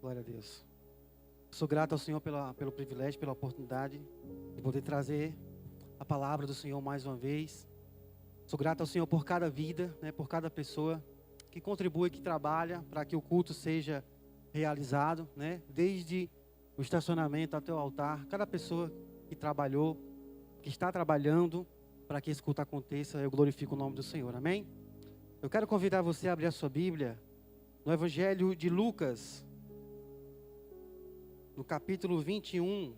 Glória a Deus. Sou grato ao Senhor pelo privilégio, pela oportunidade de poder trazer a palavra do Senhor mais uma vez. Sou grato ao Senhor por cada vida, por cada pessoa que contribui, que trabalha para que o culto seja realizado, desde o estacionamento até o altar. Cada pessoa que trabalhou, que está trabalhando para que esse culto aconteça, eu glorifico o nome do Senhor, amém? Eu quero convidar você a abrir a sua Bíblia no Evangelho de Lucas, no capítulo 21.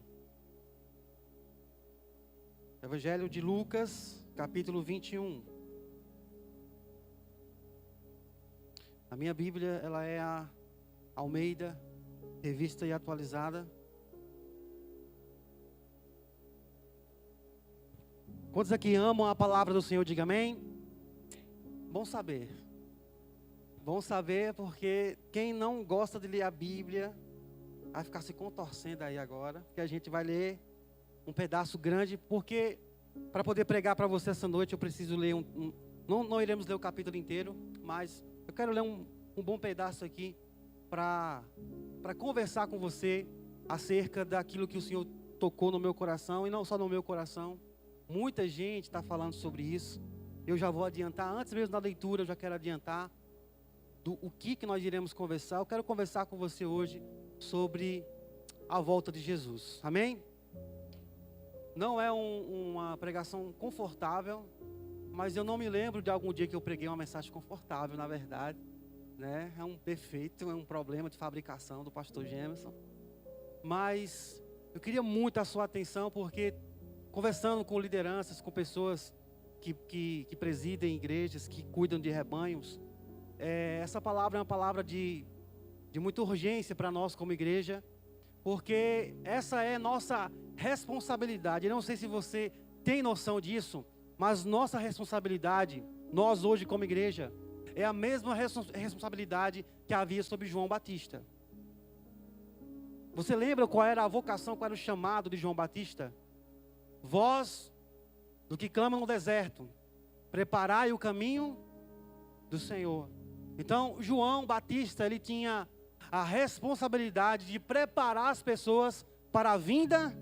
Evangelho de Lucas, capítulo 21. A minha Bíblia, ela é a Almeida, revista e atualizada. Quantos aqui amam a palavra do Senhor? Diga amém. Bom saber. Bom saber, porque quem não gosta de ler a Bíblia vai ficar se contorcendo aí agora, porque a gente vai ler um pedaço grande, porque para poder pregar para você essa noite eu preciso ler não iremos ler o capítulo inteiro, mas eu quero ler um bom pedaço aqui para conversar com você acerca daquilo que o Senhor tocou no meu coração, e não só no meu coração. Muita gente está falando sobre isso. Eu já vou adiantar, antes mesmo da leitura, eu já quero adiantar o que nós iremos conversar. Eu quero conversar com você hoje sobre a volta de Jesus, amém? Não é uma pregação confortável, mas eu não me lembro de algum dia que eu preguei uma mensagem confortável, na verdade, É um defeito, é um problema de fabricação do pastor Gemerson. Mas eu queria muito a sua atenção, porque conversando com lideranças, com pessoas que presidem igrejas, que cuidam de rebanhos, essa palavra é uma palavra de muita urgência para nós como igreja, porque essa é nossa responsabilidade. Eu não sei se você tem noção disso, mas nossa responsabilidade, nós hoje como igreja, é a mesma responsabilidade que havia sobre João Batista. Você lembra qual era a vocação, qual era o chamado de João Batista? Voz do que clama no deserto, preparai o caminho do Senhor. Então, João Batista, ele tinha a responsabilidade de preparar as pessoas para a vinda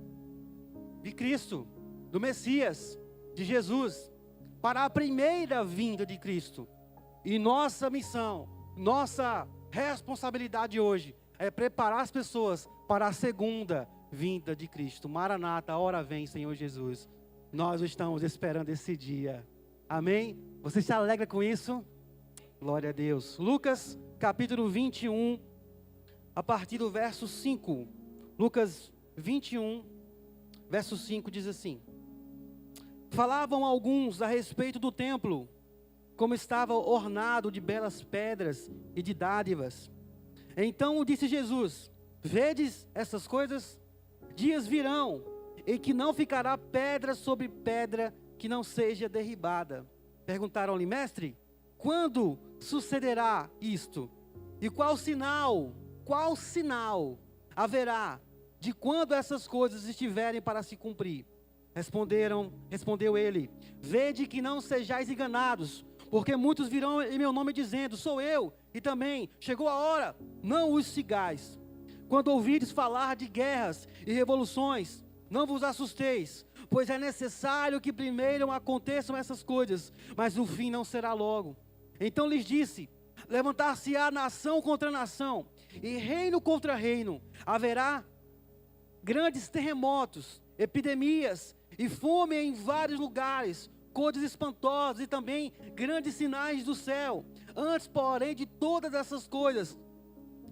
de Cristo, do Messias, de Jesus, para a primeira vinda de Cristo. E nossa missão, nossa responsabilidade hoje é preparar as pessoas para a segunda vinda de Cristo. Maranata, a hora vem, Senhor Jesus. Nós estamos esperando esse dia. Amém? Você se alegra com isso? Glória a Deus. Lucas, capítulo 21, a partir do verso 5. Lucas 21, verso 5 diz assim: Falavam alguns a respeito do templo, como estava ornado de belas pedras e de dádivas. Então disse Jesus: Vedes essas coisas? Dias virão em que não ficará pedra sobre pedra que não seja derribada. Perguntaram-lhe: Mestre, quando sucederá isto? E qual sinal haverá de quando essas coisas estiverem para se cumprir? Respondeu ele: Vede que não sejais enganados, porque muitos virão em meu nome dizendo: Sou eu, e também chegou a hora, não os sigais. Quando ouvides falar de guerras e revoluções, não vos assusteis, pois é necessário que primeiro aconteçam essas coisas, mas o fim não será logo. Então lhes disse: Levantar-se-á nação contra nação, e reino contra reino. Haverá grandes terremotos, epidemias e fome em vários lugares, coisas espantosas e também grandes sinais do céu. Antes, porém, de todas essas coisas,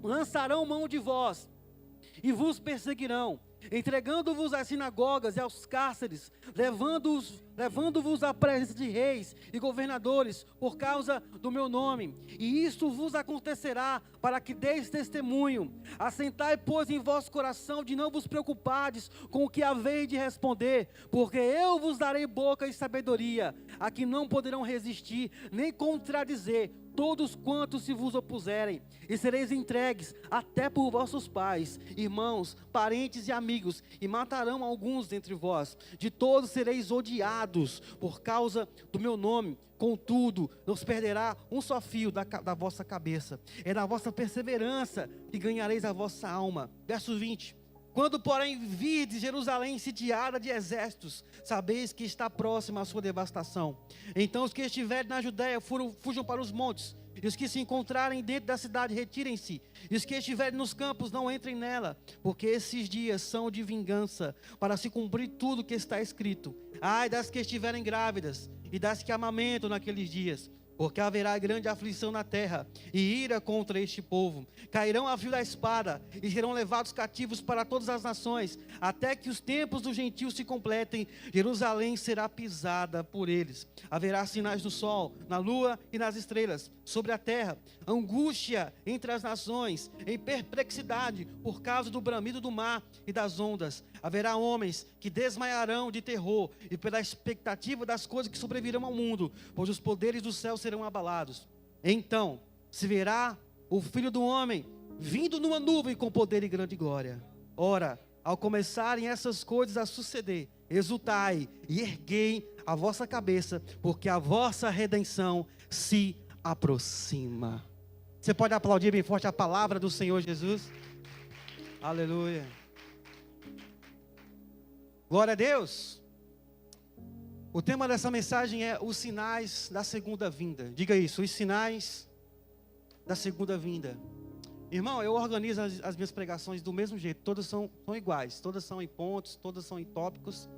lançarão mão de vós e vos perseguirão, entregando-vos às sinagogas e aos cárceres, levando-vos à presença de reis e governadores por causa do meu nome. E isto vos acontecerá para que deis testemunho. Assentai, pois, em vosso coração de não vos preocupardes com o que haveis de responder, porque eu vos darei boca e sabedoria, a que não poderão resistir, nem contradizer todos quantos se vos opuserem, e sereis entregues até por vossos pais, irmãos, parentes e amigos, e matarão alguns dentre vós. De todos sereis odiados por causa do meu nome. Contudo, não se perderá um só fio da vossa cabeça. É na vossa perseverança que ganhareis a vossa alma. Verso 20. Quando, porém, virdes Jerusalém sitiada de exércitos, sabeis que está próxima a sua devastação. Então os que estiverem na Judéia fujam para os montes, e os que se encontrarem dentro da cidade retirem-se, e os que estiverem nos campos não entrem nela, porque esses dias são de vingança, para se cumprir tudo o que está escrito. Ai das que estiverem grávidas, e das que amamentam naqueles dias, porque haverá grande aflição na terra, e ira contra este povo. Cairão a fio da espada, e serão levados cativos para todas as nações, até que os tempos dos gentios se completem. Jerusalém será pisada por eles. Haverá sinais no sol, na lua e nas estrelas, sobre a terra, angústia entre as nações, em perplexidade, por causa do bramido do mar e das ondas. Haverá homens que desmaiarão de terror, e pela expectativa das coisas que sobrevirão ao mundo, pois os poderes do céu serão abalados. Então se verá o Filho do Homem vindo numa nuvem com poder e grande glória. Ora, ao começarem essas coisas a suceder, exultai e erguei a vossa cabeça, porque a vossa redenção se aproxima. Você pode aplaudir bem forte a palavra do Senhor Jesus? Aleluia. Glória a Deus. O tema dessa mensagem é os sinais da segunda vinda. Diga isso, os sinais da segunda vinda. Irmão, eu organizo as minhas pregações do mesmo jeito. Todas são iguais, todas são em pontos, todas são em tópicos.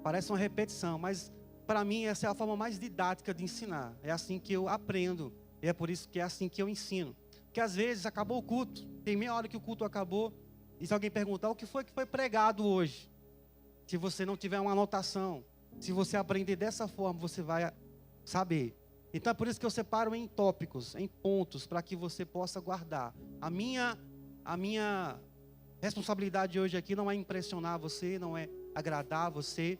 Parece uma repetição, mas para mim essa é a forma mais didática de ensinar. É assim que eu aprendo, e é por isso que é assim que eu ensino. Porque às vezes acabou o culto, tem meia hora que o culto acabou, e se alguém perguntar o que foi pregado hoje, se você não tiver uma anotação, se você aprender dessa forma, você vai saber. Então é por isso que eu separo em tópicos, em pontos, para que você possa guardar. A minha responsabilidade hoje aqui não é impressionar você, não é agradar você.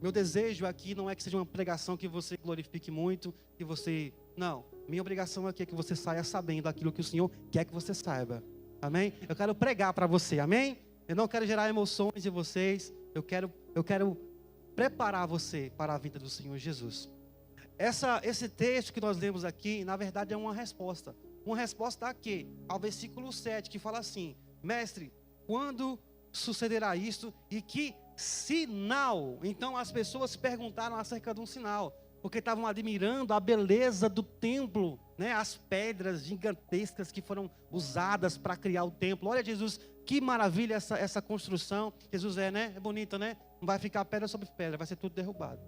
Meu desejo aqui não é que seja uma pregação que você glorifique muito, que você... Não, minha obrigação aqui é que você saia sabendo aquilo que o Senhor quer que você saiba. Amém? Eu quero pregar para você, amém? Eu não quero gerar emoções em vocês, eu quero preparar você para a vida do Senhor Jesus. Esse texto que nós lemos aqui, na verdade é uma resposta. Uma resposta a quê? Ao versículo 7, que fala assim: Mestre, quando sucederá isto e que sinal? Então as pessoas perguntaram acerca de um sinal, porque estavam admirando a beleza do templo, né? As pedras gigantescas que foram usadas para criar o templo. Olha, Jesus, que maravilha essa construção. Jesus né? É bonita, né? Não vai ficar pedra sobre pedra, vai ser tudo derrubado.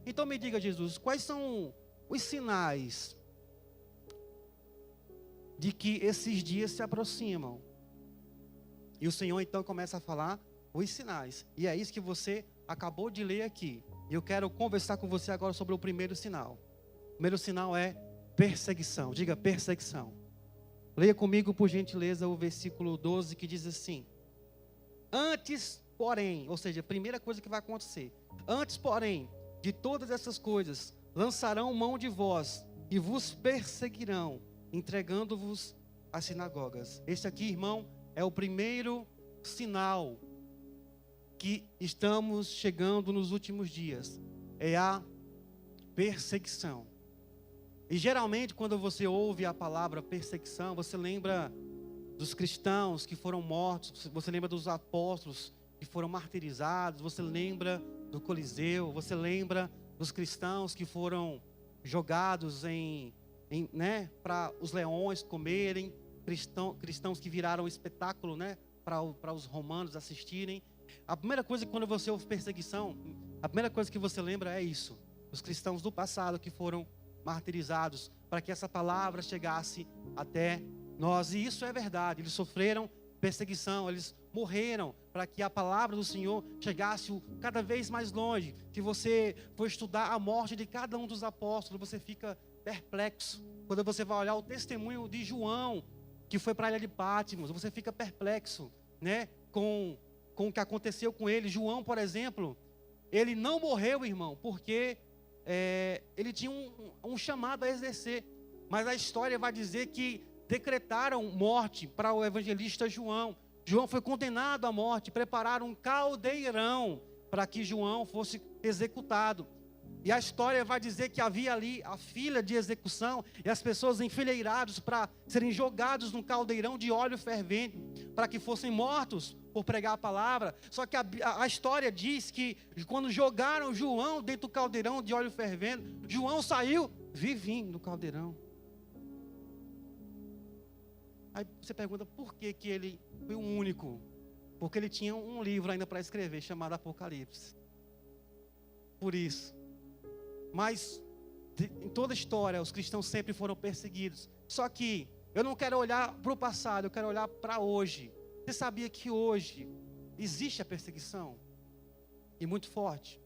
Então me diga, Jesus, quais são os sinais de que esses dias se aproximam? E o Senhor então começa a falar os sinais. E é isso que você acabou de ler aqui. E eu quero conversar com você agora sobre o primeiro sinal. O primeiro sinal é perseguição. Diga perseguição. Leia comigo, por gentileza, o versículo 12, que diz assim: Antes, porém, ou seja, a primeira coisa que vai acontecer. Antes, porém, de todas essas coisas, lançarão mão de vós e vos perseguirão, entregando-vos às sinagogas. Esse aqui, irmão, é o primeiro sinal que estamos chegando nos últimos dias. É a perseguição. E geralmente quando você ouve a palavra perseguição, você lembra dos cristãos que foram mortos, você lembra dos apóstolos que foram martirizados, você lembra do Coliseu, você lembra dos cristãos que foram jogados né, para os leões comerem, cristãos que viraram espetáculo, né, para os romanos assistirem. A primeira coisa que quando você ouve perseguição, a primeira coisa que você lembra é isso: os cristãos do passado que foram martirizados para que essa palavra chegasse até nós. E isso é verdade, eles sofreram perseguição, eles morreram para que a palavra do Senhor chegasse cada vez mais longe. Se você for estudar a morte de cada um dos apóstolos, você fica perplexo. Quando você vai olhar o testemunho de João, que foi para a ilha de Patmos, você fica perplexo, né, com o que aconteceu com ele. João, por exemplo, ele não morreu, irmão, porque ele tinha um chamado a exercer. Mas a história vai dizer que decretaram morte para o evangelista João. João foi condenado à morte, prepararam um caldeirão para que João fosse executado. E a história vai dizer que havia ali a fila de execução e as pessoas enfileiradas para serem jogados num caldeirão de óleo fervente, para que fossem mortos por pregar a palavra. Só que a história diz que quando jogaram João dentro do caldeirão de óleo fervente, João saiu vivinho do caldeirão. Aí você pergunta por que ele foi o único? Porque ele tinha um livro ainda para escrever, chamado Apocalipse. Por isso. Mas em toda a história, os cristãos sempre foram perseguidos. Só que eu não quero olhar para o passado, eu quero olhar para hoje. Você sabia que hoje existe a perseguição? E muito forte.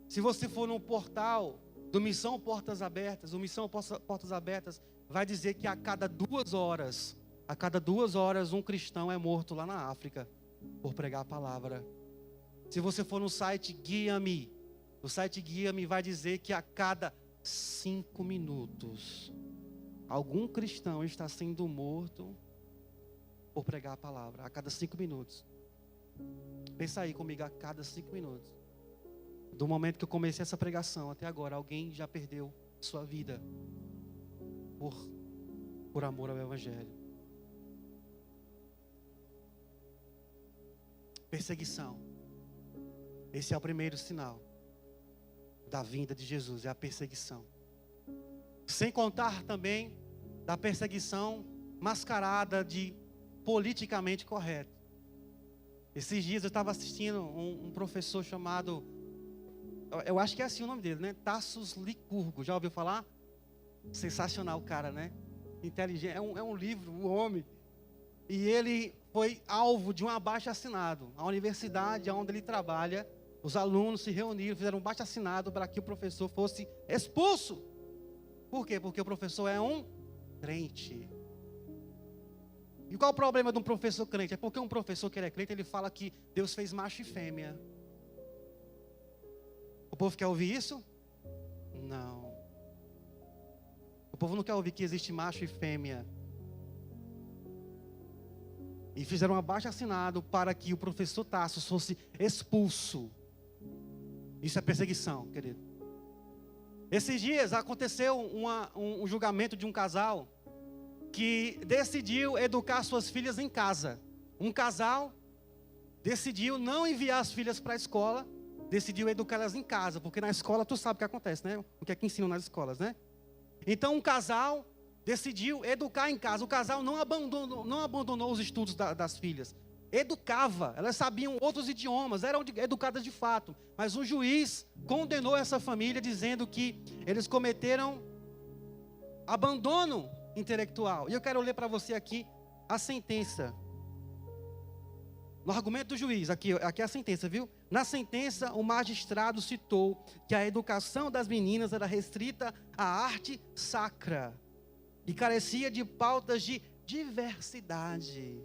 Se você for no portal do Missão Portas Abertas, o Missão Portas Abertas vai dizer que a cada 2 horas, um cristão é morto lá na África por pregar a palavra. Se você for no site Guia-me, o site Guia-me vai dizer que a cada 5 minutos, algum cristão está sendo morto por pregar a palavra. A cada 5 minutos. Pensa aí comigo, a cada 5 minutos. Do momento que eu comecei essa pregação até agora, alguém já perdeu sua vida por amor ao Evangelho. Perseguição. Esse é o primeiro sinal da vinda de Jesus, é a perseguição. Sem contar também da perseguição mascarada de politicamente correto. Esses dias eu estava assistindo um professor chamado, eu acho que é assim o nome dele, né? Tassos Licurgo, já ouviu falar? Sensacional o cara, né? Inteligente, é um livro, o homem. E ele foi alvo de um abaixo-assinado. A universidade onde ele trabalha, os alunos se reuniram, fizeram um abaixo-assinado para que o professor fosse expulso. Por quê? Porque o professor é um crente. E qual o problema de um professor crente? É porque um professor que ele é crente, ele fala que Deus fez macho e fêmea. O povo quer ouvir isso? Não. O povo não quer ouvir que existe macho e fêmea. E fizeram um abaixo-assinado para que o professor Tassos fosse expulso. Isso é perseguição, querido. Esses dias aconteceu um julgamento de um casal que decidiu educar suas filhas em casa. Um casal decidiu não enviar as filhas para a escola, decidiu educá-las em casa, porque na escola tu sabe o que acontece, né? O que é que ensinam nas escolas, né? Então um casal decidiu educar em casa. O casal não abandonou os estudos das filhas. Educava, elas sabiam outros idiomas, eram educadas de fato. Mas um juiz condenou essa família dizendo que eles cometeram abandono intelectual. E eu quero ler para você aqui a sentença. No argumento do juiz, aqui é a sentença, viu? Na sentença, o magistrado citou que a educação das meninas era restrita à arte sacra e carecia de pautas de diversidade.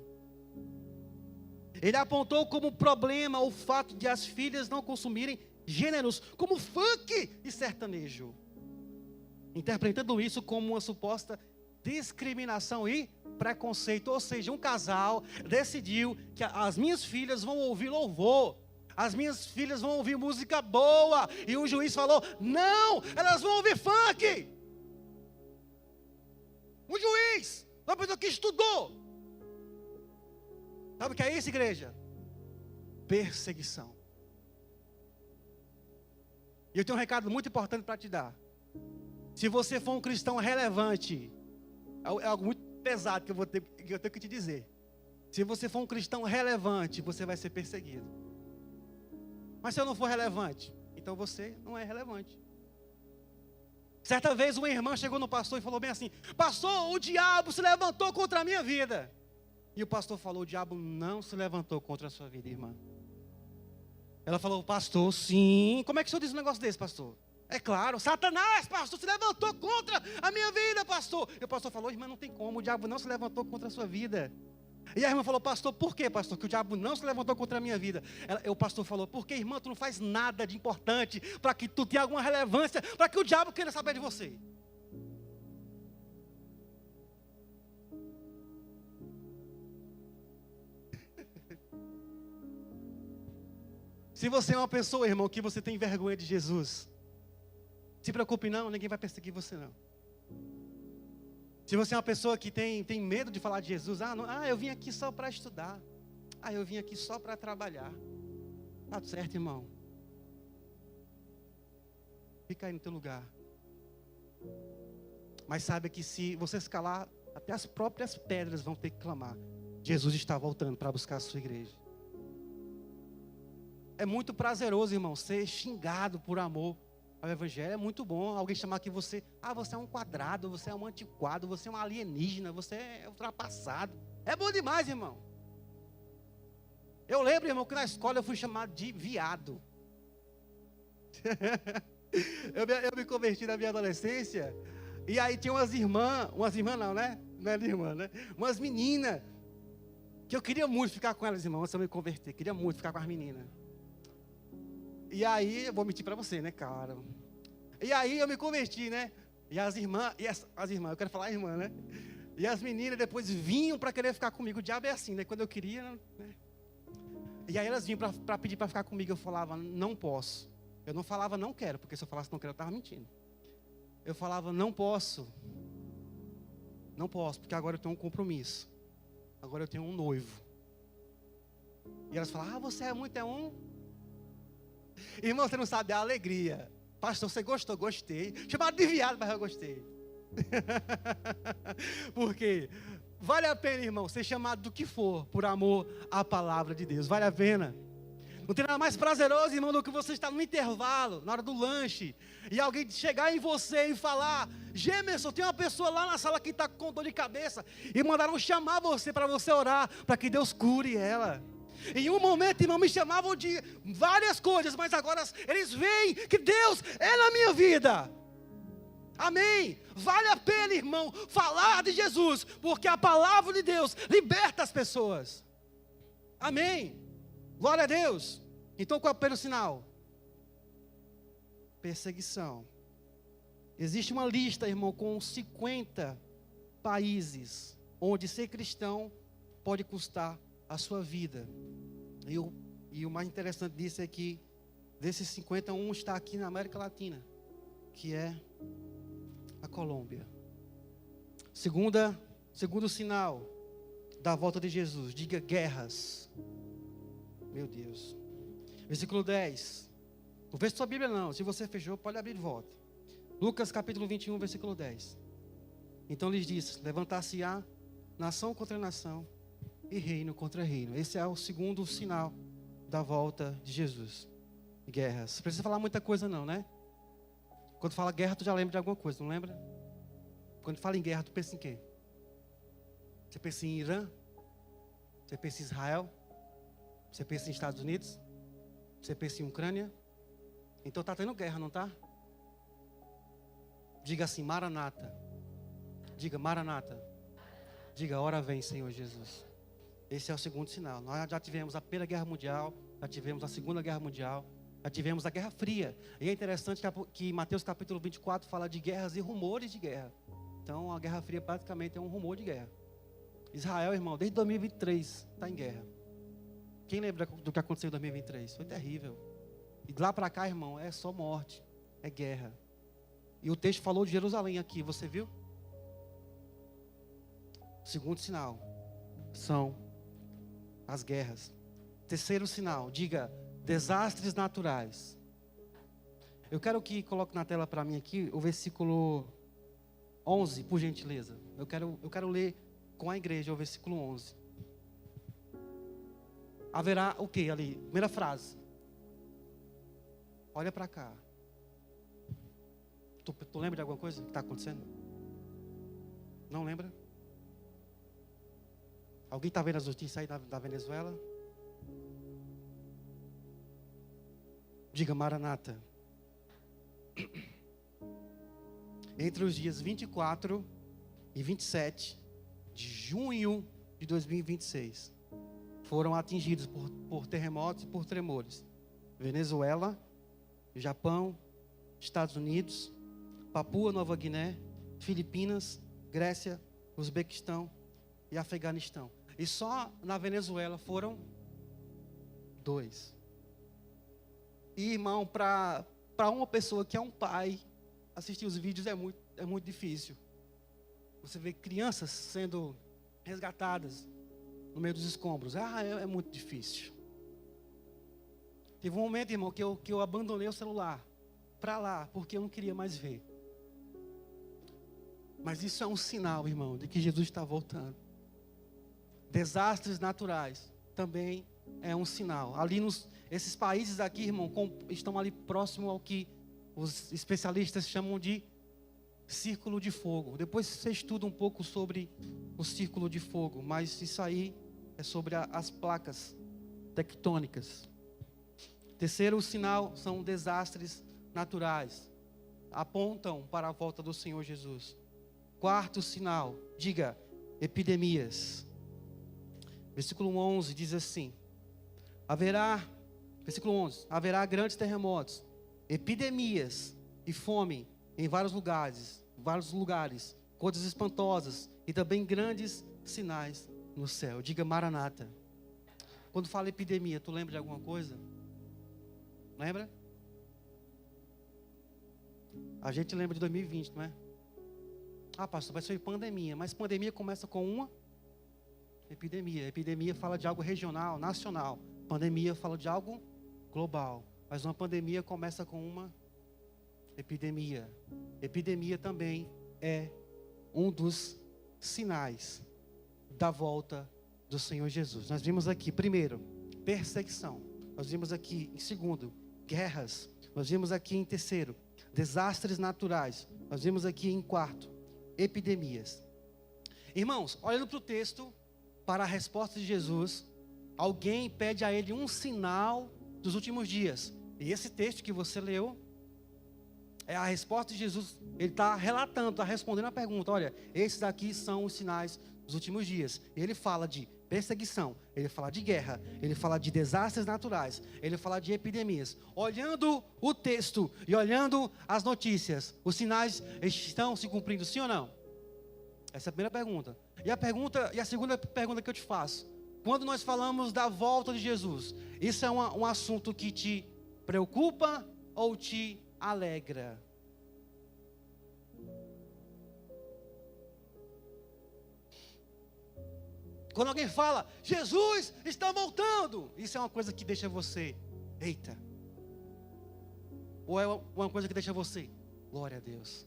Ele apontou como problema o fato de as filhas não consumirem gêneros como funk e sertanejo, interpretando isso como uma suposta discriminação e preconceito. Ou seja, um casal decidiu que as minhas filhas vão ouvir louvor, as minhas filhas vão ouvir música boa, e o juiz falou, não, elas vão ouvir funk. Um juiz, uma pessoa que estudou. Sabe o que é isso, igreja? Perseguição. E eu tenho um recado muito importante para te dar. Se você for um cristão relevante, é algo muito pesado que eu tenho que te dizer. Se você for um cristão relevante, você vai ser perseguido. Mas se eu não for relevante, então você não é relevante. Certa vez uma irmã chegou no pastor e falou bem assim, pastor, o diabo se levantou contra a minha vida. E o pastor falou, o diabo não se levantou contra a sua vida, irmã. Ela falou, pastor, sim. Como é que o senhor diz um negócio desse, pastor? É claro, Satanás, pastor, se levantou contra a minha vida, pastor. E o pastor falou, irmã, não tem como, o diabo não se levantou contra a sua vida. E a irmã falou, pastor, por quê, pastor? Que o diabo não se levantou contra a minha vida. O pastor falou, porque, irmã, tu não faz nada de importante para que tu tenha alguma relevância, para que o diabo queira saber de você. Se você é uma pessoa, irmão, que você tem vergonha de Jesus, se preocupe não, ninguém vai perseguir você não. Se você é uma pessoa que tem medo de falar de Jesus, eu vim aqui só para estudar, eu vim aqui só para trabalhar. Tá tudo certo, irmão. Fica aí no teu lugar. Mas saiba que se você se calar, até as próprias pedras vão ter que clamar. Jesus está voltando para buscar a sua igreja. É muito prazeroso, irmão, ser xingado por amor ao evangelho. É muito bom alguém chamar que você é um quadrado, você é um antiquado, você é um alienígena, você é ultrapassado. É bom demais, irmão. Eu lembro, irmão, que na escola eu fui chamado de viado. eu me converti na minha adolescência, e aí tinha umas irmãs não, né? Não é de irmã, né? Umas meninas, que eu queria muito ficar com elas, irmão, antes de eu me converter. Queria muito ficar com as meninas. E aí, eu vou mentir para você, né, cara? E aí eu me converti, né? E as irmãs, eu quero falar irmã, né? E as meninas depois vinham para querer ficar comigo. O diabo é assim, né? Quando eu queria, né? E aí elas vinham para pedir para ficar comigo. Eu falava, não posso. Eu não falava, não quero, porque se eu falasse não quero, eu estava mentindo. Eu falava, não posso. Não posso, porque agora eu tenho um compromisso. Agora eu tenho um noivo. E elas falavam, você é um... Irmão, você não sabe a alegria. Pastor, você gostou? Gostei. Chamado de viado, mas eu gostei. Porque vale a pena, irmão, ser chamado do que for, por amor à palavra de Deus. Vale a pena. Não tem nada mais prazeroso, irmão, do que você estar no intervalo, na hora do lanche, e alguém chegar em você e falar, Gemerson, tem uma pessoa lá na sala que está com dor de cabeça, e mandaram chamar você para você orar, para que Deus cure ela. Em um momento, irmão, me chamavam de várias coisas, mas agora eles veem que Deus é na minha vida. Amém? Vale a pena, irmão, falar de Jesus, porque a palavra de Deus liberta as pessoas. Amém? Glória a Deus. Então qual é o primeiro sinal? Perseguição. Existe uma lista, irmão, com 50 países onde ser cristão pode custar a sua vida. E o mais interessante disso é que desses 51 está aqui na América Latina, que é a Colômbia. Segundo sinal da volta de Jesus, diga guerras. Meu Deus. Versículo 10. Não feche sua Bíblia não, se você fechou pode abrir de volta. Lucas capítulo 21, versículo 10. Então lhes disse, levantar-se-á nação contra nação e reino contra reino. Esse é o segundo sinal da volta de Jesus. Guerras. Não precisa falar muita coisa não, né? Quando fala guerra, tu já lembra de alguma coisa, não lembra? Quando fala em guerra, tu pensa em quê? Você pensa em Irã? Você pensa em Israel? Você pensa em Estados Unidos? Você pensa em Ucrânia? Então está tendo guerra, não está? Diga assim, Maranata. Diga, Maranata. Diga, ora vem, Senhor Jesus. Esse é o segundo sinal. Nós já tivemos a Primeira Guerra Mundial, já tivemos a Segunda Guerra Mundial, já tivemos a Guerra Fria. E é interessante que Mateus capítulo 24 fala de guerras e rumores de guerra. Então a Guerra Fria praticamente é um rumor de guerra. Israel, irmão, desde 2023 está em guerra. Quem lembra do que aconteceu em 2023? Foi terrível. E de lá para cá, irmão, é só morte, é guerra. E o texto falou de Jerusalém aqui, você viu? Segundo sinal, são as guerras. Terceiro sinal, diga, desastres naturais. Eu quero que coloque na tela para mim aqui o versículo 11, por gentileza. Eu quero ler com a igreja o versículo 11. Haverá o que ali? Primeira frase. Olha para cá. Tu lembra de alguma coisa que está acontecendo? Não lembra? Alguém está vendo as notícias aí da Venezuela? Diga, Maranata. Entre os dias 24 e 27 de junho de 2026 foram atingidos por terremotos e por tremores. Venezuela, Japão, Estados Unidos, Papua Nova Guiné, Filipinas, Grécia, Uzbequistão e Afeganistão. E só na Venezuela foram 2. E, irmão, para uma pessoa que é um pai, assistir os vídeos é muito difícil. Você vê crianças sendo resgatadas no meio dos escombros. É muito difícil. Teve um momento, irmão, que eu abandonei o celular para lá, porque eu não queria mais ver. Mas isso é um sinal, irmão, de que Jesus está voltando. Desastres naturais também é um sinal. Ali esses países aqui, irmão, estão ali próximo ao que os especialistas chamam de círculo de fogo. Depois você estuda um pouco sobre o círculo de fogo, mas isso aí é sobre as placas tectônicas. Terceiro sinal são desastres naturais. Apontam para a volta do Senhor Jesus. Quarto sinal, diga, epidemias. Versículo 11 diz assim: versículo 11, haverá grandes terremotos, epidemias e fome em vários lugares, coisas espantosas e também grandes sinais no céu. Diga Maranata. Quando fala epidemia, tu lembra de alguma coisa? Lembra? A gente lembra de 2020, não é? Pastor, vai ser pandemia. Mas pandemia começa com uma epidemia. Epidemia fala de algo regional, nacional. Pandemia fala de algo global. Mas uma pandemia começa com uma epidemia. Epidemia também é um dos sinais da volta do Senhor Jesus. Nós vimos aqui, primeiro, perseguição. Nós vimos aqui, em segundo, guerras. Nós vimos aqui, em terceiro, desastres naturais. Nós vimos aqui, em quarto, epidemias. Irmãos, olhando para o texto, para a resposta de Jesus, alguém pede a ele um sinal dos últimos dias. E esse texto que você leu é a resposta de Jesus. Ele está relatando, está respondendo a pergunta. Olha, esses aqui são os sinais dos últimos dias. Ele fala de perseguição, ele fala de guerra, ele fala de desastres naturais, ele fala de epidemias. Olhando o texto e olhando as notícias, os sinais estão se cumprindo, sim ou não? Essa é a primeira pergunta. E a segunda pergunta que eu te faço: quando nós falamos da volta de Jesus, isso é um assunto que te preocupa ou te alegra? Quando alguém fala, Jesus está voltando, isso é uma coisa que deixa você, eita. Ou é uma coisa que deixa você, glória a Deus.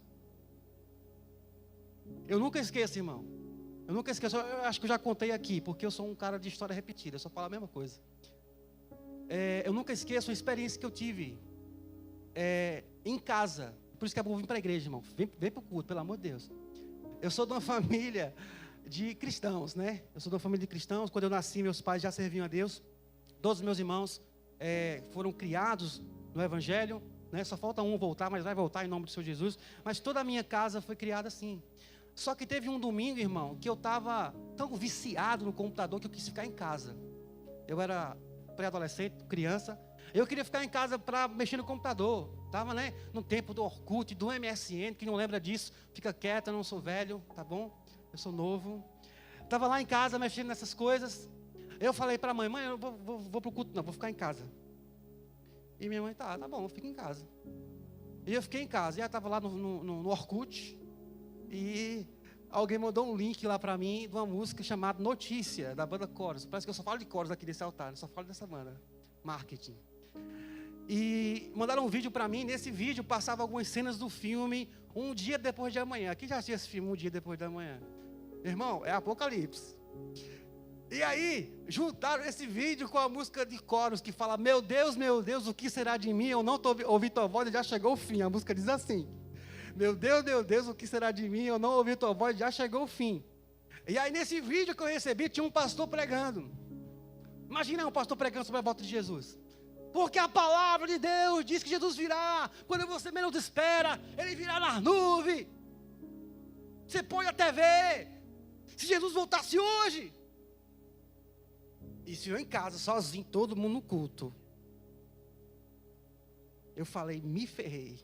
Eu nunca esqueço, irmão. Eu nunca esqueço, eu acho que eu já contei aqui, porque eu sou um cara de história repetida, eu só falo a mesma coisa. Eu nunca esqueço uma experiência que eu tive em casa. Por isso que é bom vir para a igreja, irmão. Vem para o culto, pelo amor de Deus. Eu sou de uma família de cristãos, né? Eu sou de uma família de cristãos. Quando eu nasci, meus pais já serviam a Deus. Todos os meus irmãos foram criados no Evangelho, né? Só falta um voltar, mas vai voltar em nome do Senhor Jesus. Mas toda a minha casa foi criada assim. Só que teve um domingo, irmão, que eu estava tão viciado no computador que eu quis ficar em casa. Eu era pré-adolescente, criança. Eu queria ficar em casa para mexer no computador. Estava, né, no tempo do Orkut, do MSN. Quem não lembra disso, fica quieto, eu não sou velho, tá bom? Eu sou novo. Estava lá em casa mexendo nessas coisas. Eu falei para a mãe, eu vou para o culto, não, vou ficar em casa. E minha mãe, tá bom, fica em casa. E eu fiquei em casa. E ela estava lá no Orkut. E alguém mandou um link lá para mim de uma música chamada Notícia, da banda Coros. Parece que eu só falo de Coros aqui desse altar, eu só falo dessa banda. Marketing. E mandaram um vídeo para mim. Nesse vídeo passava algumas cenas do filme Um Dia Depois de Amanhã. Quem já assistiu esse filme Um Dia Depois de Amanhã? Irmão, é Apocalipse. E aí, juntaram esse vídeo com a música de Coros que fala: meu Deus, o que será de mim? Eu não ouvi tua voz e já chegou o fim. A música diz assim: meu Deus, o que será de mim? Eu não ouvi tua voz e já chegou o fim. E aí nesse vídeo que eu recebi, tinha um pastor pregando. Imagina um pastor pregando sobre a volta de Jesus. Porque a palavra de Deus diz que Jesus virá quando você menos espera. Ele virá nas nuvens. Você pode até ver. Se Jesus voltasse hoje, E se eu em casa, sozinho, todo mundo no culto. Eu falei, me ferrei.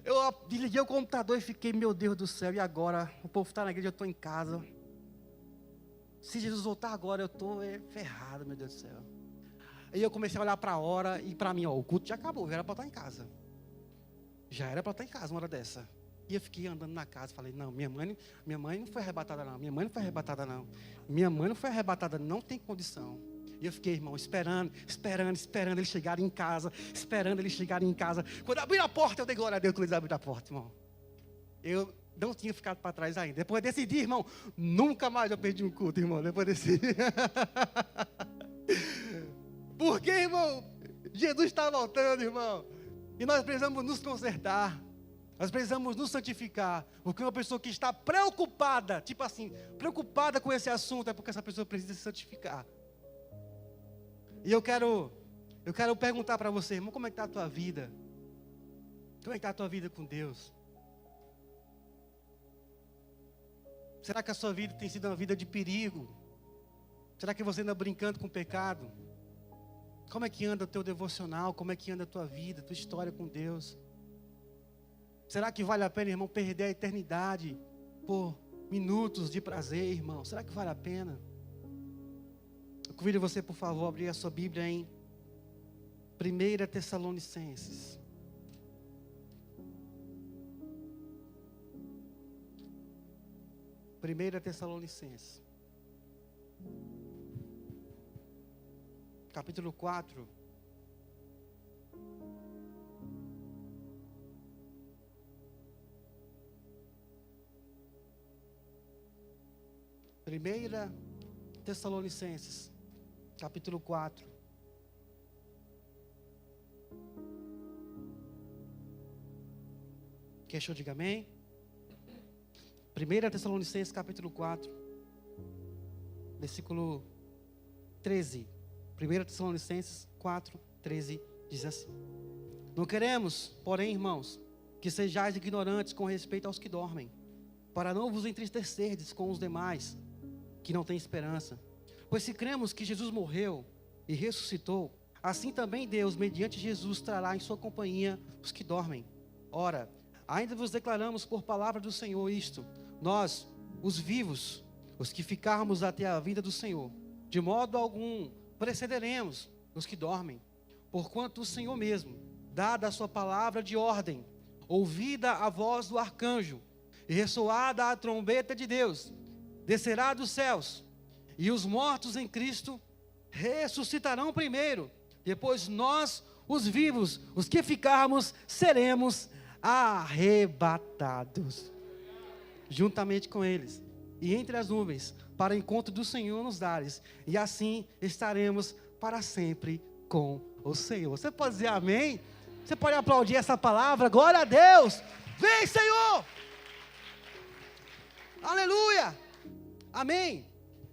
Eu desliguei o computador e fiquei, meu Deus do céu, e agora? O povo está na igreja, eu estou em casa. Se Jesus voltar agora, eu estou ferrado, meu Deus do céu. Aí eu comecei a olhar para a hora, e para mim, o culto já acabou, já era para estar em casa. Já era para estar em casa uma hora dessa. E eu fiquei andando na casa, falei, não, minha mãe não foi arrebatada não, minha mãe não foi arrebatada não. Minha mãe não foi arrebatada, não tem condição. E eu fiquei, irmão, esperando eles chegarem em casa, Quando abriram a porta, eu dei glória a Deus quando eles abriram a porta, irmão. Eu não tinha ficado para trás ainda. Depois desse dia, irmão, nunca mais eu perdi um culto, irmão, depois desse dia. Porque, irmão, Jesus está voltando, irmão. E nós precisamos nos consertar. Nós precisamos nos santificar. Porque uma pessoa que está preocupada, tipo assim, preocupada com esse assunto, é porque essa pessoa precisa se santificar. E eu quero perguntar para você, irmão, como é que está a tua vida? Como é que está a tua vida com Deus? Será que a sua vida tem sido uma vida de perigo? Será que você anda brincando com o pecado? Como é que anda o teu devocional? Como é que anda a tua vida, a tua história com Deus? Será que vale a pena, irmão, perder a eternidade por minutos de prazer, irmão? Será que vale a pena? Eu convido você, por favor, a abrir a sua Bíblia em 1 Tessalonicenses. Primeira Tessalonicenses. Capítulo 4. Primeira Tessalonicenses, capítulo 4. Quer que eu diga amém? 1 Tessalonicenses, capítulo 4, versículo 13. 1 Tessalonicenses 4, 13, diz assim: Não queremos, porém, irmãos, que sejais ignorantes com respeito aos que dormem, para não vos entristecerdes com os demais, que não têm esperança. Pois se cremos que Jesus morreu e ressuscitou, assim também Deus, mediante Jesus, trará em sua companhia os que dormem. Ora, ainda vos declaramos por palavra do Senhor isto: nós, os vivos, os que ficarmos até a vinda do Senhor, de modo algum precederemos os que dormem. Porquanto o Senhor mesmo, dada a sua palavra de ordem, ouvida a voz do arcanjo, e ressoada a trombeta de Deus, descerá dos céus, e os mortos em Cristo ressuscitarão primeiro. Depois nós, os vivos, os que ficarmos, seremos arrebatados juntamente com eles, e entre as nuvens, para o encontro do Senhor nos ares, e assim estaremos para sempre com o Senhor. Você pode dizer amém? Você pode aplaudir essa palavra? Glória a Deus! Vem, Senhor! Aleluia! Amém!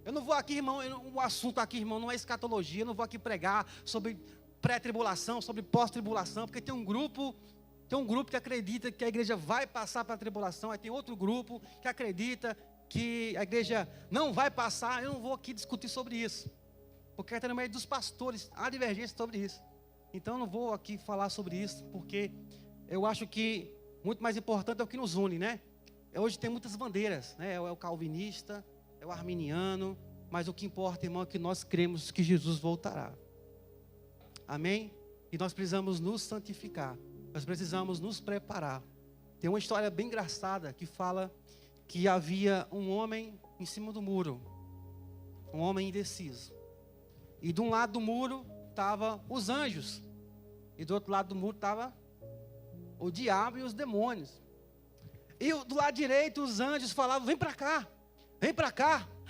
Eu não vou aqui, irmão, o assunto aqui, irmão, não é escatologia. Eu não vou aqui pregar sobre pré-tribulação, sobre pós-tribulação, porque tem um grupo que acredita que a igreja vai passar para a tribulação, aí tem outro grupo que acredita que a igreja não vai passar. Eu não vou aqui discutir sobre isso, porque até no meio dos pastores há divergência sobre isso. Então eu não vou aqui falar sobre isso, porque eu acho que muito mais importante é o que nos une, né? Hoje tem muitas bandeiras, né? É o calvinista, é o arminiano, mas o que importa, irmão, é que nós cremos que Jesus voltará. Amém? E nós precisamos nos santificar. Nós precisamos nos preparar. Tem uma história bem engraçada que fala que havia um homem em cima do muro. Um homem indeciso. E de um lado do muro estavam os anjos. E do outro lado do muro estava o diabo e os demônios. E do lado direito os anjos falavam: vem para cá,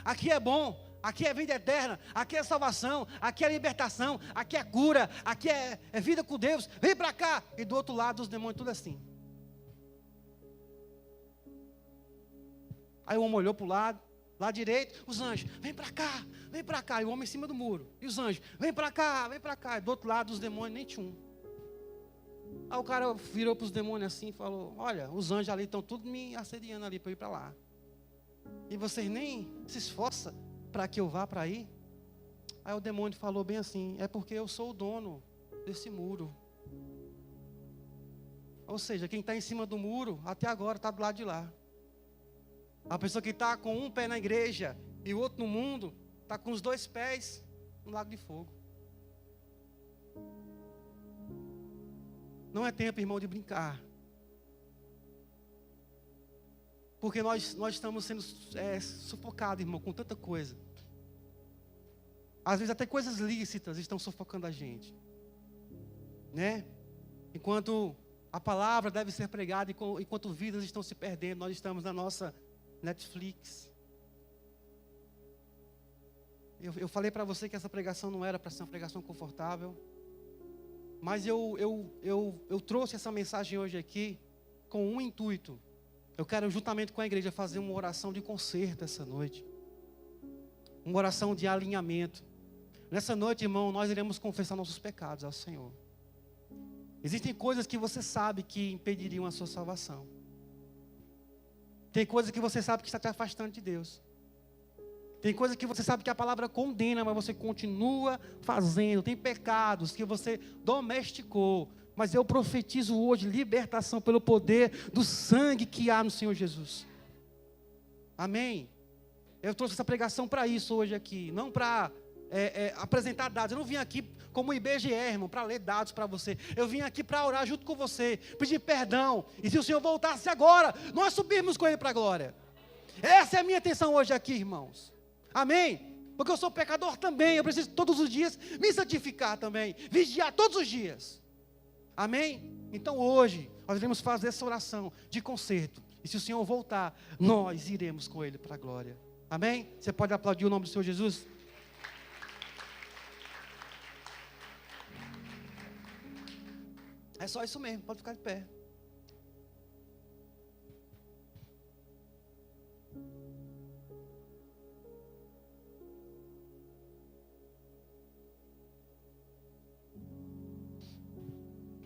aqui é bom. Aqui é vida eterna, aqui é salvação, aqui é libertação, aqui é cura, aqui é vida com Deus, vem para cá. E do outro lado os demônios tudo assim. Aí o homem olhou para o lado direito, os anjos, vem para cá, e o homem em cima do muro. E os anjos, vem para cá, e do outro lado os demônios nem tinham. Aí o cara virou para os demônios assim e falou: olha, os anjos ali estão tudo me assediando ali para ir para lá. e vocês nem se esforçam para que eu vá para aí? Aí o demônio falou bem assim: é porque eu sou o dono desse muro. Ou seja, quem está em cima do muro, até agora está do lado de lá. A pessoa que está com um pé na igreja e o outro no mundo, está com os 2 pés no lago de fogo. Não é tempo, irmão, de brincar. Porque nós estamos sendo sufocados, irmão, com tanta coisa. Às vezes até coisas lícitas estão sufocando a gente, né? Enquanto a palavra deve ser pregada, enquanto vidas estão se perdendo, nós estamos na nossa Netflix. Eu falei para você que essa pregação não era para ser uma pregação confortável, mas eu trouxe essa mensagem hoje aqui com um intuito. Eu quero, juntamente com a igreja, fazer uma oração de conserto essa noite, uma oração de alinhamento. Nessa noite, irmão, nós iremos confessar nossos pecados ao Senhor. Existem coisas que você sabe que impediriam a sua salvação. Tem coisas que você sabe que está te afastando de Deus. Tem coisas que você sabe que a palavra condena, mas você continua fazendo. Tem pecados que você domesticou. Mas eu profetizo hoje libertação pelo poder do sangue que há no Senhor Jesus. Amém? Eu trouxe essa pregação para isso hoje aqui. Não para apresentar dados. Eu não vim aqui como IBGE, irmão, para ler dados para você. Eu vim aqui para orar junto com você, pedir perdão. E se o Senhor voltasse agora, nós subirmos com Ele para a glória. Essa é a minha intenção hoje aqui, irmãos. Amém? Porque eu sou pecador também. Eu preciso todos os dias me santificar também. Vigiar todos os dias. Amém? Então hoje nós iremos fazer essa oração de conserto. E se o Senhor voltar, nós iremos com Ele para a glória. Amém? Você pode aplaudir o nome do Senhor Jesus? É só isso mesmo, pode ficar de pé.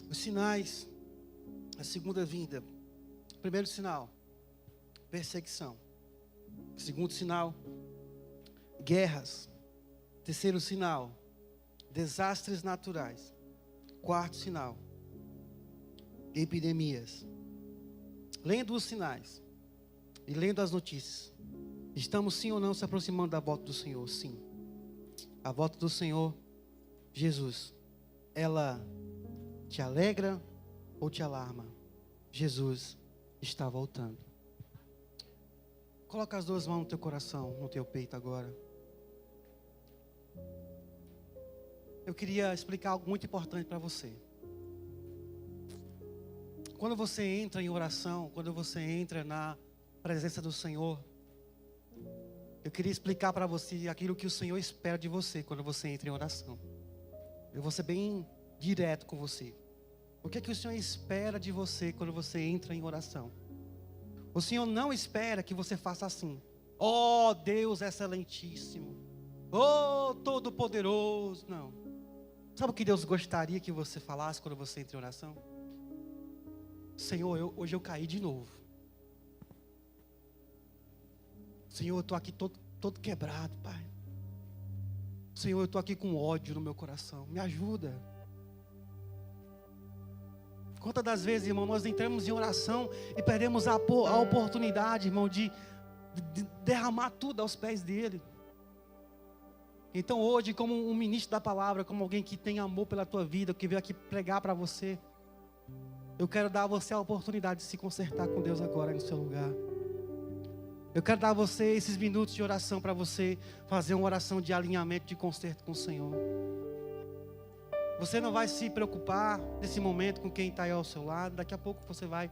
Os sinais, a segunda vinda. Primeiro sinal, perseguição. Segundo sinal, guerras. Terceiro sinal, desastres naturais. Quarto sinal, epidemias. Lendo os sinais e lendo as notícias, estamos sim ou não se aproximando da volta do Senhor? Sim. A volta do Senhor Jesus, ela te alegra ou te alarma? Jesus está voltando. Coloca as 2 mãos no teu coração, no teu peito agora. Eu queria explicar algo muito importante para você. Quando você entra em oração, quando você entra na presença do Senhor, eu queria explicar para você aquilo que o Senhor espera de você quando você entra em oração. Eu vou ser bem direto com você. O que é que o Senhor espera de você quando você entra em oração? O Senhor não espera que você faça assim: ó Deus excelentíssimo, ó todo-poderoso. Não. Sabe o que Deus gostaria que você falasse quando você entra em oração? Senhor, hoje eu caí de novo. Senhor, eu estou aqui todo quebrado, Pai. Senhor, eu estou aqui com ódio no meu coração. Me ajuda. Quantas das vezes, irmão, nós entramos em oração e perdemos a oportunidade, irmão, de derramar tudo aos pés dele. Então hoje, como um ministro da palavra, como alguém que tem amor pela tua vida, que veio aqui pregar para você, eu quero dar a você a oportunidade de se consertar com Deus agora no seu lugar. Eu quero dar a você esses minutos de oração para você fazer uma oração de alinhamento, de conserto com o Senhor. Você não vai se preocupar nesse momento com quem está aí ao seu lado. Daqui a pouco você vai,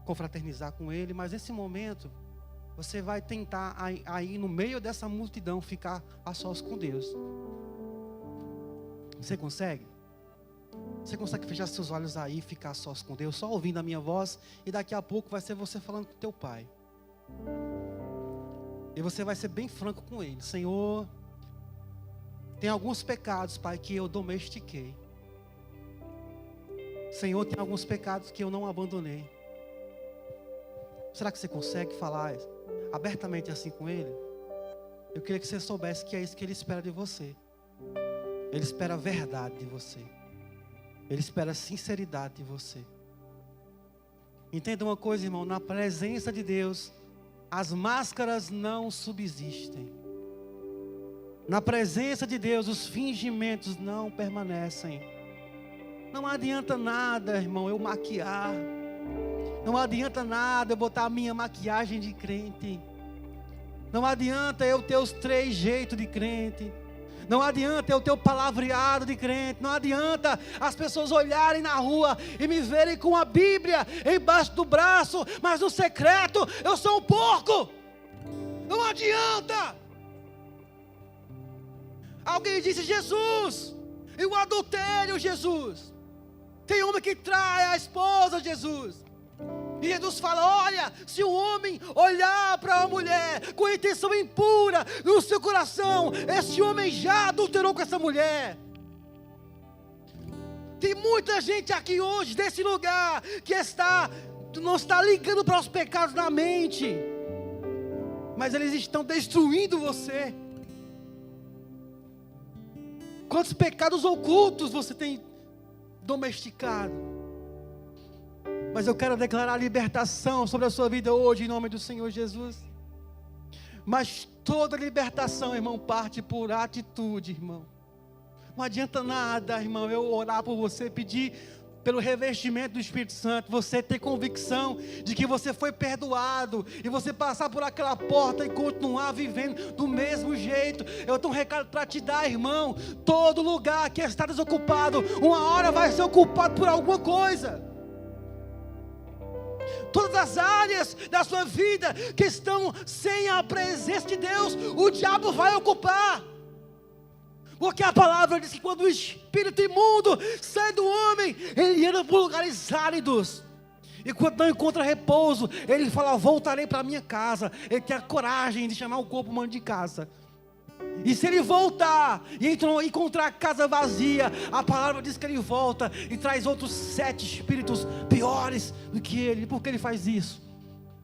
confraternizar com ele. Mas nesse momento, você vai tentar aí no meio dessa multidão ficar a sós com Deus. Você consegue? Você consegue fechar seus olhos aí e ficar a sós com Deus, só ouvindo a minha voz? E daqui a pouco vai ser você falando com teu Pai. E você vai ser bem franco com Ele. Senhor, tem alguns pecados, Pai, que eu domestiquei. Senhor, tem alguns pecados que eu não abandonei. Será que você consegue falar abertamente assim com Ele, eu queria que você soubesse que é isso que Ele espera de você. Ele espera a verdade de você. Ele espera a sinceridade de você. Entenda uma coisa, irmão, na presença de Deus, as máscaras não subsistem. Na presença de Deus, os fingimentos não permanecem. Não adianta nada, irmão, eu maquiar. Não adianta nada eu botar a minha maquiagem de crente. Não adianta eu ter os 3 jeitos de crente. Não adianta eu ter o palavreado de crente. Não adianta as pessoas olharem na rua e me verem com a Bíblia embaixo do braço, mas no secreto eu sou um porco. Não adianta. Alguém disse Jesus, e o adultério Jesus. Tem homem que trai a esposa Jesus. E Jesus fala, olha, se um homem olhar para uma mulher com intenção impura no seu coração, esse homem já adulterou com essa mulher. Tem muita gente aqui hoje, desse lugar, que não está ligando para os pecados na mente, mas eles estão destruindo você. Quantos pecados ocultos você tem domesticado? Mas eu quero declarar libertação sobre a sua vida hoje, em nome do Senhor Jesus. Mas toda libertação, irmão, parte por atitude, irmão. Não adianta nada, irmão, eu orar por você, pedir pelo revestimento do Espírito Santo, você ter convicção de que você foi perdoado, e você passar por aquela porta e continuar vivendo do mesmo jeito. Eu tenho um recado para te dar, irmão. Todo lugar que está desocupado, uma hora vai ser ocupado por alguma coisa. Todas as áreas da sua vida que estão sem a presença de Deus, o diabo vai ocupar. Porque a palavra diz que quando o espírito imundo sai do homem, ele anda por lugares áridos. E quando não encontra repouso, ele fala, voltarei para a minha casa. Ele tem a coragem de chamar o corpo humano de casa. E se ele voltar e encontrar a casa vazia, a palavra diz que ele volta e traz outros 7 espíritos piores do que ele. Por que ele faz isso?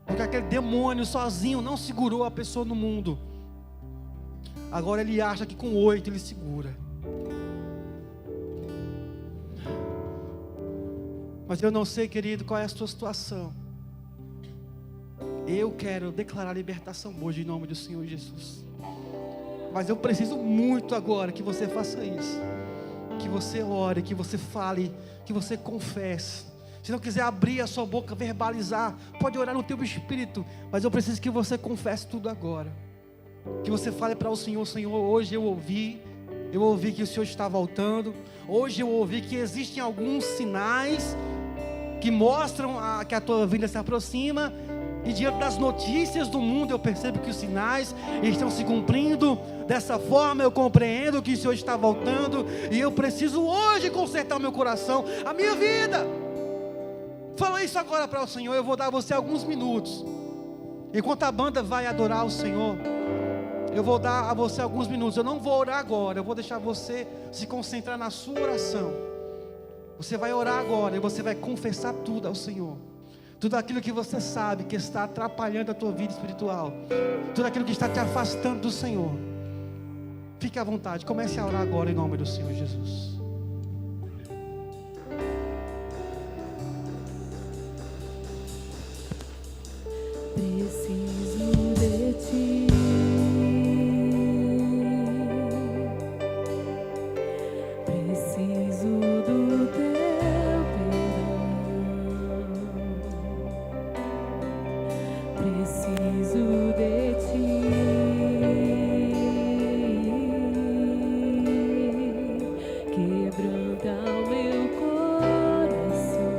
Porque aquele demônio sozinho não segurou a pessoa no mundo. Agora ele acha que com 8 ele segura. Mas eu não sei, querido, qual é a sua situação. Eu quero declarar libertação hoje em nome do Senhor Jesus. Mas eu preciso muito agora que você faça isso. Que você ore, que você fale, que você confesse. Se não quiser abrir a sua boca, verbalizar, pode orar no teu espírito. Mas eu preciso que você confesse tudo agora. Que você fale para o Senhor, Senhor, hoje eu ouvi que o Senhor está voltando. Hoje eu ouvi que existem alguns sinais que mostram que a tua vinda se aproxima. E diante das notícias do mundo, eu percebo que os sinais estão se cumprindo. Dessa forma eu compreendo que o Senhor está voltando. E eu preciso hoje consertar o meu coração, a minha vida. Fala isso agora para o Senhor. Eu vou dar a você alguns minutos. Enquanto a banda vai adorar o Senhor, eu vou dar a você alguns minutos. Eu não vou orar agora, eu vou deixar você se concentrar na sua oração. Você vai orar agora e você vai confessar tudo ao Senhor. Tudo aquilo que você sabe que está atrapalhando a tua vida espiritual. Tudo aquilo que está te afastando do Senhor. Fique à vontade, comece a orar agora em nome do Senhor Jesus. Preciso de ti. Preciso do teu perdão. Preciso de ti. Quebranta o meu coração.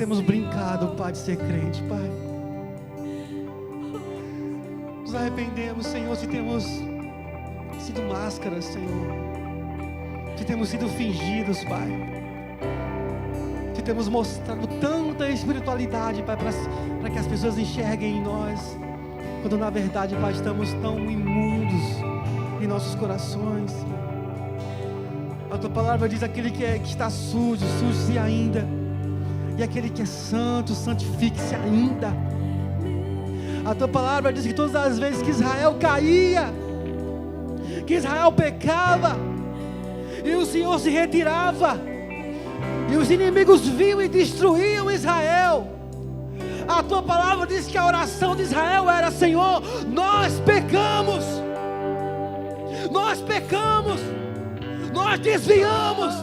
temos brincado, Pai, de ser crente, Pai. Nos arrependemos, Senhor, se temos sido máscaras, Senhor. Se temos sido fingidos, Pai. Se temos mostrado tanta espiritualidade, Pai, para que as pessoas enxerguem em nós, quando na verdade, Pai, estamos tão imundos em nossos corações. A Tua palavra diz: aquele que está sujo, suje-se ainda, e aquele que é santo, santifique-se ainda. A Tua palavra diz que todas as vezes que Israel caía, que Israel pecava, e o Senhor se retirava, e os inimigos vinham e destruíam Israel, a Tua palavra diz que a oração de Israel era: Senhor, nós pecamos, nós desviamos,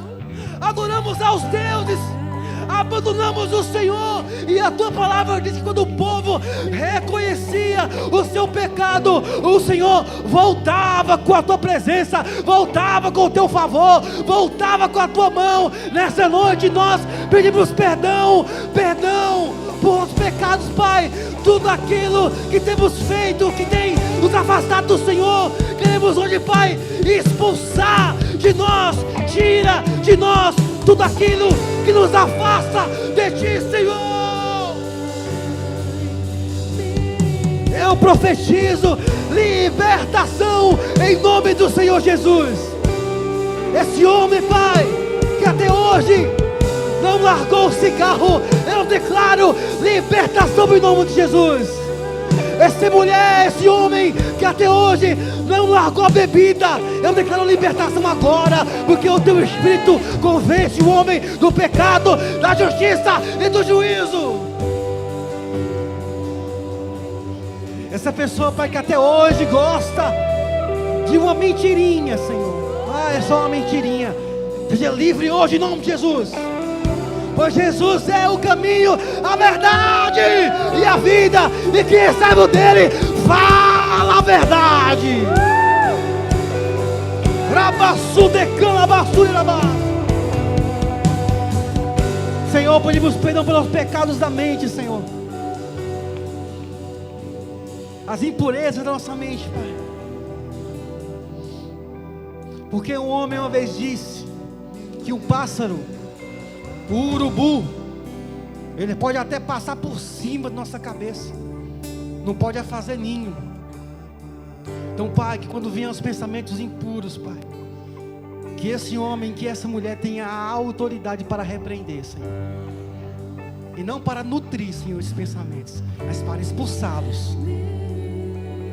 adoramos aos deuses, abandonamos o Senhor. E a Tua palavra diz que quando o povo reconhecia o seu pecado, o Senhor voltava com a Tua presença, voltava com o Teu favor, voltava com a Tua mão. Nessa noite nós pedimos perdão por os pecados, Pai. Tudo aquilo que temos feito, que tem nos afastado do Senhor, queremos hoje, Pai, expulsar de nós, tira de nós tudo aquilo que nos afasta de Ti, Senhor. Eu profetizo libertação em nome do Senhor Jesus. Esse homem, Pai, que até hoje não largou o cigarro, eu declaro libertação em nome de Jesus. Essa mulher, esse homem que até hoje não largou a bebida, eu declaro libertação agora, porque o Teu Espírito convence o homem do pecado, da justiça e do juízo. Essa pessoa, Pai, que até hoje gosta de uma mentirinha, Senhor, é só uma mentirinha, seja livre hoje em nome de Jesus. Pois Jesus é o caminho, a verdade e a vida, e quem é servo dele, fala a verdade. Senhor, pedimos perdão pelos pecados da mente, Senhor, as impurezas da nossa mente, Pai. Porque um homem uma vez disse que um pássaro, o urubu, ele pode até passar por cima da nossa cabeça, não pode fazer ninho. Então, Pai, que quando venham os pensamentos impuros, Pai, que esse homem, que essa mulher tenha a autoridade para repreender, Senhor, e não para nutrir, Senhor, esses pensamentos, mas para expulsá-los.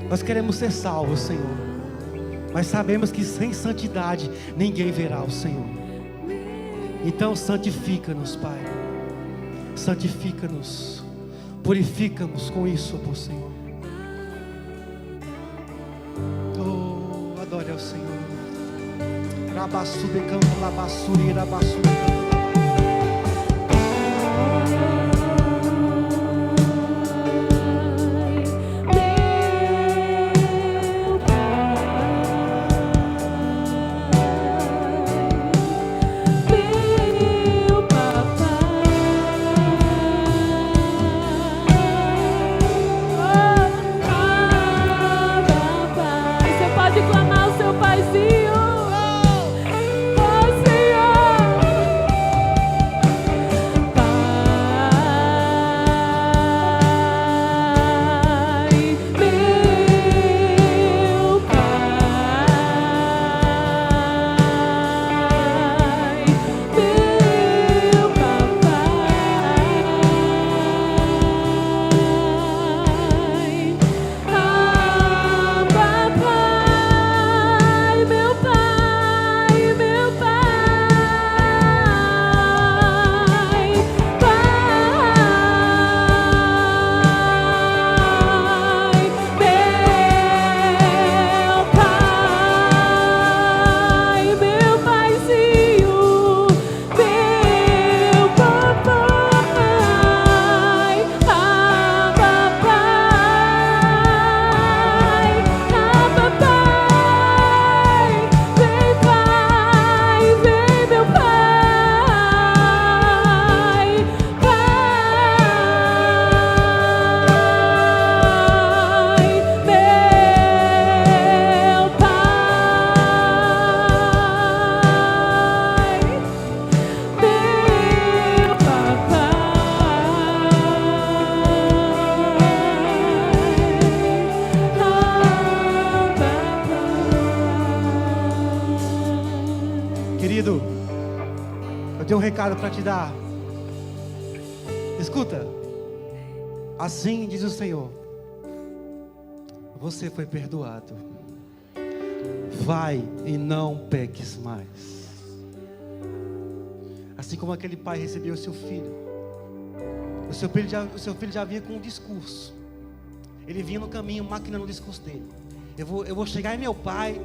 Nós queremos ser salvos, Senhor, mas sabemos que sem santidade ninguém verá o Senhor. Então santifica-nos, Pai, santifica-nos, purifica-nos com isso, ó Senhor. Oh, adore ao Senhor. Rabaçu de campo, labaçuri, rabaçuri. Clamar o seu paizinho. Oh, Senhor. tenho um recado para te dar. Escuta. Assim diz o Senhor: você foi perdoado. Vai e não peques mais. Assim como aquele pai recebeu o seu filho. O seu filho já vinha com um discurso. Ele vinha no caminho maquinando o discurso dele. Eu vou chegar em meu pai.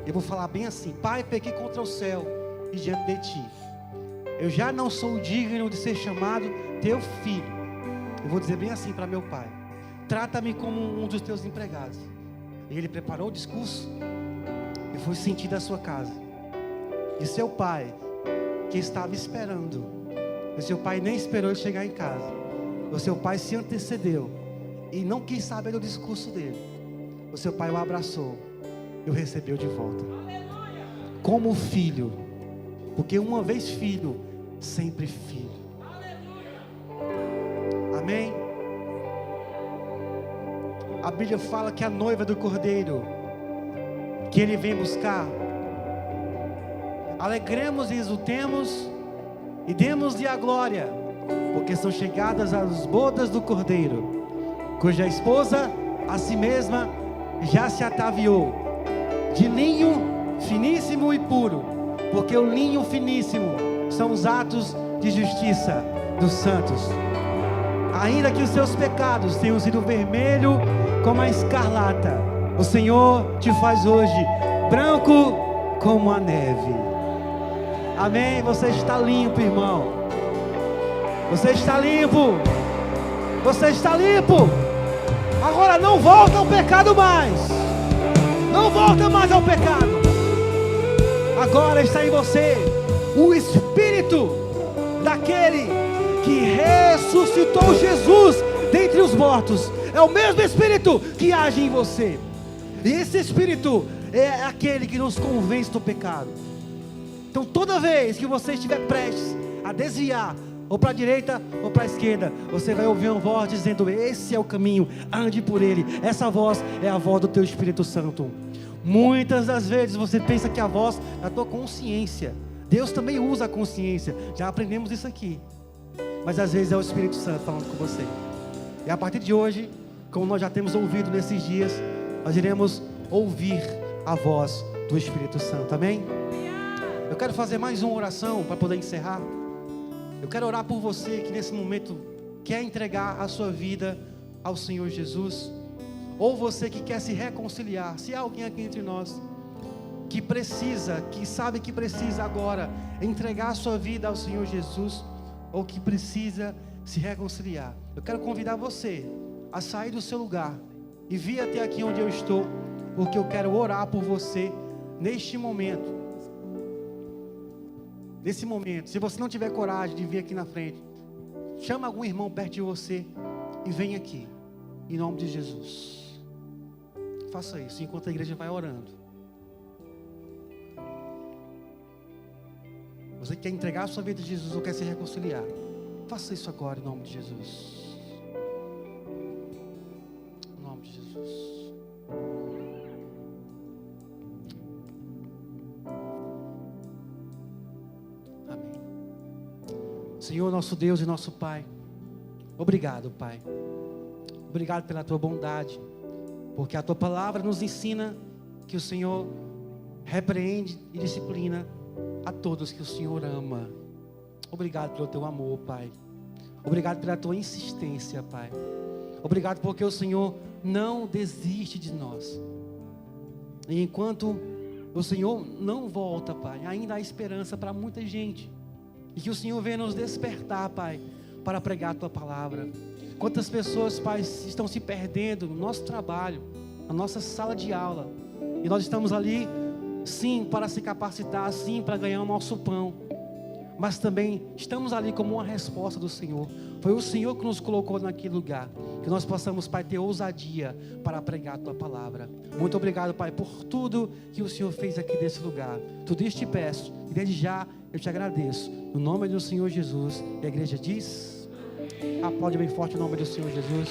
Eu vou falar bem assim: Pai, pequei contra o céu e diante de ti. Eu já não sou digno de ser chamado teu filho. Eu vou dizer bem assim para meu pai: trata-me como um dos teus empregados. E ele preparou o discurso e foi sentir da sua casa. E seu pai, que estava esperando, o seu pai nem esperou ele chegar em casa. O seu pai se antecedeu e não quis saber do discurso dele. O seu pai o abraçou e o recebeu de volta. Como filho, porque uma vez filho, sempre filho. Amém? A Bíblia fala que a noiva do Cordeiro, que ele vem buscar, alegremos e exultemos e demos-lhe a glória, porque são chegadas as bodas do Cordeiro, cuja esposa a si mesma já se ataviou de linho finíssimo e puro, porque o linho finíssimo são os atos de justiça dos santos. Ainda que os seus pecados tenham sido vermelho como a escarlata, o Senhor te faz hoje branco como a neve. Amém? Você está limpo, irmão. Você está limpo. Você está limpo. Agora não volta ao pecado mais. Não volta mais ao pecado. Agora está em você o Espírito daquele que ressuscitou Jesus dentre os mortos. É o mesmo Espírito que age em você. E esse Espírito é aquele que nos convence do pecado. Então toda vez que você estiver prestes a desviar, ou para a direita ou para a esquerda, você vai ouvir uma voz dizendo: esse é o caminho, ande por ele. Essa voz é a voz do teu Espírito Santo. Muitas das vezes você pensa que a voz é a tua consciência. Deus também usa a consciência, já aprendemos isso aqui. Mas às vezes é o Espírito Santo falando com você. E a partir de hoje, como nós já temos ouvido nesses dias, nós iremos ouvir a voz do Espírito Santo, amém? Eu quero fazer mais uma oração para poder encerrar. Eu quero orar por você que nesse momento quer entregar a sua vida ao Senhor Jesus, ou você que quer se reconciliar. Se há alguém aqui entre nós que precisa, que sabe que precisa agora entregar a sua vida ao Senhor Jesus, ou que precisa se reconciliar, eu quero convidar você a sair do seu lugar e vir até aqui onde eu estou, porque eu quero orar por você neste momento. Nesse momento, se você não tiver coragem de vir aqui na frente, chama algum irmão perto de você e vem aqui, em nome de Jesus. Faça isso enquanto a igreja vai orando. Você quer entregar a sua vida a Jesus ou quer se reconciliar? Faça isso agora em nome de Jesus. Em nome de Jesus. Senhor, nosso Deus e nosso Pai, obrigado, Pai. Obrigado pela Tua bondade, porque a Tua palavra nos ensina que o Senhor repreende e disciplina a todos que o Senhor ama. Obrigado pelo Teu amor, Pai. Obrigado pela Tua insistência, Pai. Obrigado porque o Senhor não desiste de nós. E enquanto o Senhor não volta, Pai, ainda há esperança para muita gente. E que o Senhor venha nos despertar, Pai, para pregar a Tua palavra. Quantas pessoas, Pai, estão se perdendo no nosso trabalho, na nossa sala de aula. E nós estamos ali, sim, para se capacitar, sim, para ganhar o nosso pão. Mas também estamos ali como uma resposta do Senhor. Foi o Senhor que nos colocou naquele lugar. Que nós possamos, Pai, ter ousadia para pregar a Tua palavra. Muito obrigado, Pai, por tudo que o Senhor fez aqui nesse lugar. Tudo isso te peço, e desde já eu te agradeço. No nome do Senhor Jesus. E a igreja diz: aplaude bem forte o nome do Senhor Jesus.